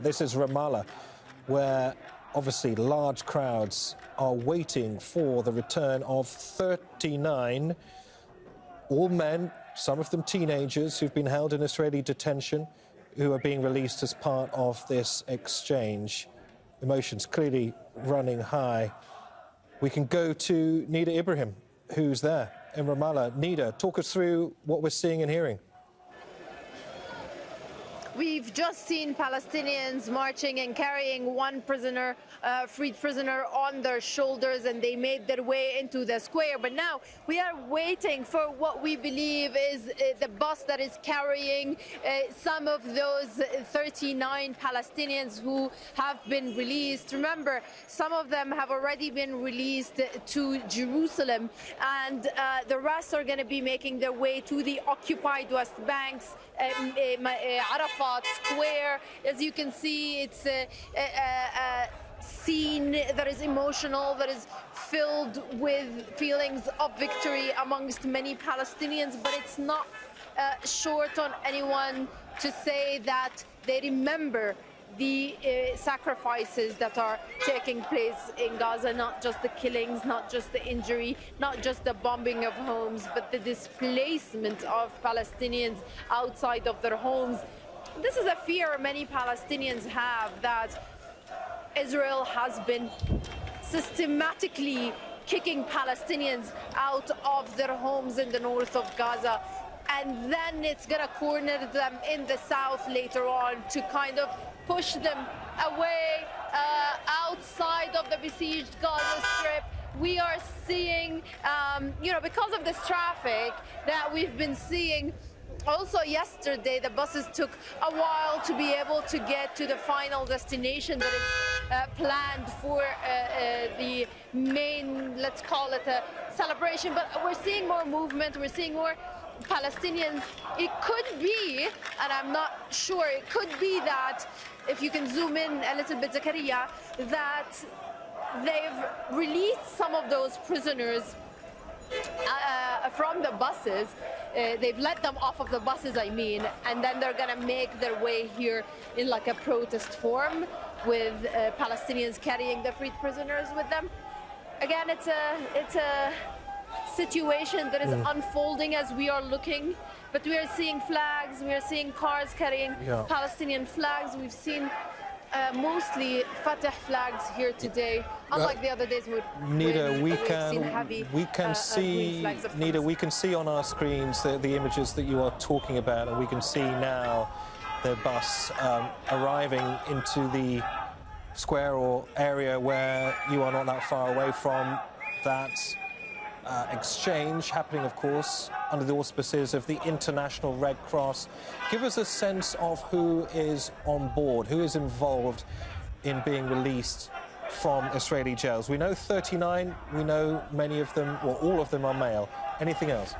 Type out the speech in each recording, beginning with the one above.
This is Ramallah, where obviously large crowds are waiting for the return of 39, all men, some of them teenagers, who've been held in Israeli detention, who are being released as part of this exchange. Emotions clearly running high. We can go to Nida Ibrahim, who's there in Ramallah. Nida, talk us through what we're seeing and hearing. We've just seen Palestinians marching and carrying one prisoner, freed prisoner, on their shoulders, and they made their way into the square. But now we are waiting for what we believe is the bus that is carrying some of those 39 Palestinians who have been released. Remember, some of them have already been released to Jerusalem, and the rest are going to be making their way to the occupied West Bank's Arafat Square. As you can see, it's a scene that is emotional, that is filled with feelings of victory amongst many Palestinians, but it's not short on anyone to say that they remember the sacrifices that are taking place in Gaza, not just the killings, not just the injury, not just the bombing of homes, but the displacement of Palestinians outside of their homes. This is a fear many Palestinians have, that Israel has been systematically kicking Palestinians out of their homes in the north of Gaza, and then it's going to corner them in the south later on to kind of push them away outside of the besieged Gaza Strip. We are seeing, because of this traffic that we've been seeing. Also yesterday, the buses took a while to be able to get to the final destination that is planned for the main, let's call it a celebration. But we're seeing more movement, we're seeing more Palestinians. It could be, and I'm not sure, it could be that, if you can zoom in a little bit, Zakaria, that they've released some of those prisoners from the buses. They've let them off of the buses, and then they're going to make their way here in like a protest form, with Palestinians carrying the freed prisoners with them. Again, it's a situation that is unfolding as we are looking, but we are seeing flags, we are seeing cars carrying Palestinian flags. We've seen mostly Fatah flags here today, unlike the other days. Nida, we can see on our screens the images that you are talking about, and we can see now the bus arriving into the square or area where you are not that far away from that exchange happening, of course, under the auspices of the International Red Cross. Give us a sense of who is on board, who is involved in being released from Israeli jails. We know 39, we know many of them, or all of them, are male. Anything else?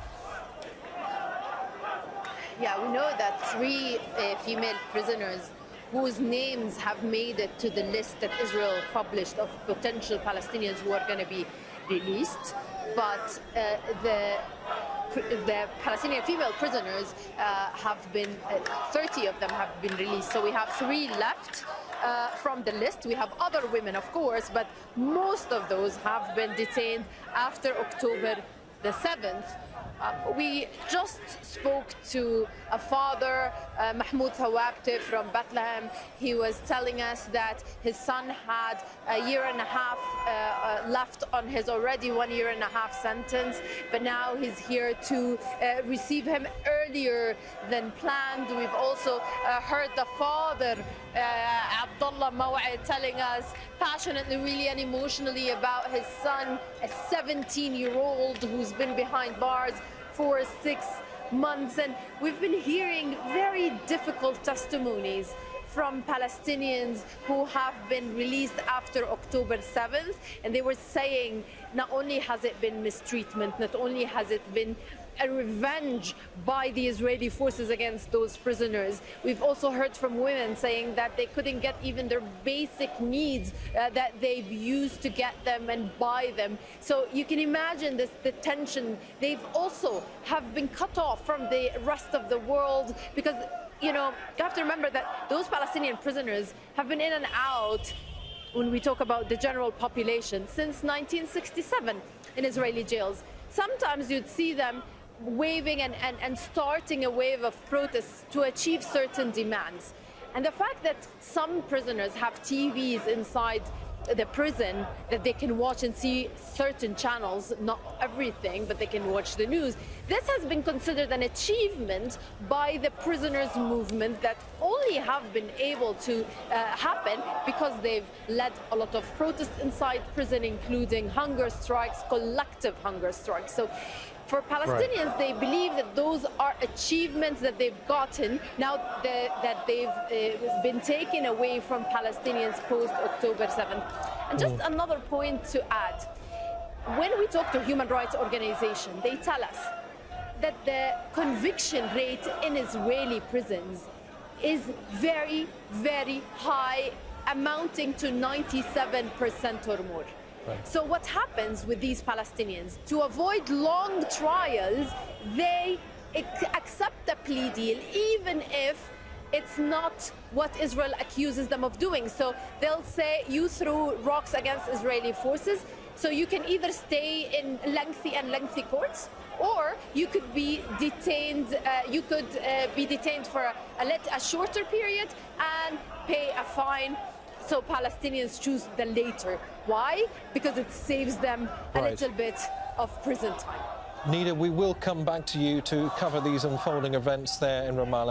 Yeah, we know that 3 female prisoners whose names have made it to the list that Israel published of potential Palestinians who are going to be released. But the Palestinian female prisoners have been, 30 of them have been released. So we have 3 left from the list. We have other women, of course, but most of those have been detained after October the 7th. We just spoke to a father, Mahmoud Thawabte from Bethlehem. He was telling us that his son had a year and a half left on his already 1 year and a half sentence, but now he's here to receive him earlier than planned. We've also heard the father, Abdullah Maw'id, telling us passionately, really, and emotionally about his son, a 17-year-old who's been behind bars for 6 months. And we've been hearing very difficult testimonies from Palestinians who have been released after October 7th. And they were saying not only has it been mistreatment, not only has it been a revenge by the Israeli forces against those prisoners. We've also heard from women saying that they couldn't get even their basic needs that they've used to get them and buy them. So you can imagine the tension. They've also have been cut off from the rest of the world because you have to remember that those Palestinian prisoners have been in and out, when we talk about the general population, since 1967 in Israeli jails. Sometimes you'd see them waving and starting a wave of protests to achieve certain demands. And the fact that some prisoners have TVs inside the prison that they can watch and see certain channels, not everything, but they can watch the news. This has been considered an achievement by the prisoners' movement that only have been able to happen because they've led a lot of protests inside prison, including hunger strikes, collective hunger strikes. So for Palestinians, They believe that those are achievements that they've gotten now that they've been taken away from Palestinians post-October 7th. And just another point to add, when we talk to human rights organizations, they tell us that the conviction rate in Israeli prisons is very, very high, amounting to 97% or more. So what happens with these Palestinians? To avoid long trials, they accept the plea deal, even if it's not what Israel accuses them of doing. So they'll say, you threw rocks against Israeli forces, so you can either stay in lengthy courts, or you could be detained. Be detained for a shorter period and pay a fine. So Palestinians choose the later. Why? Because it saves them a little bit of prison time. Nida, we will come back to you to cover these unfolding events there in Ramallah.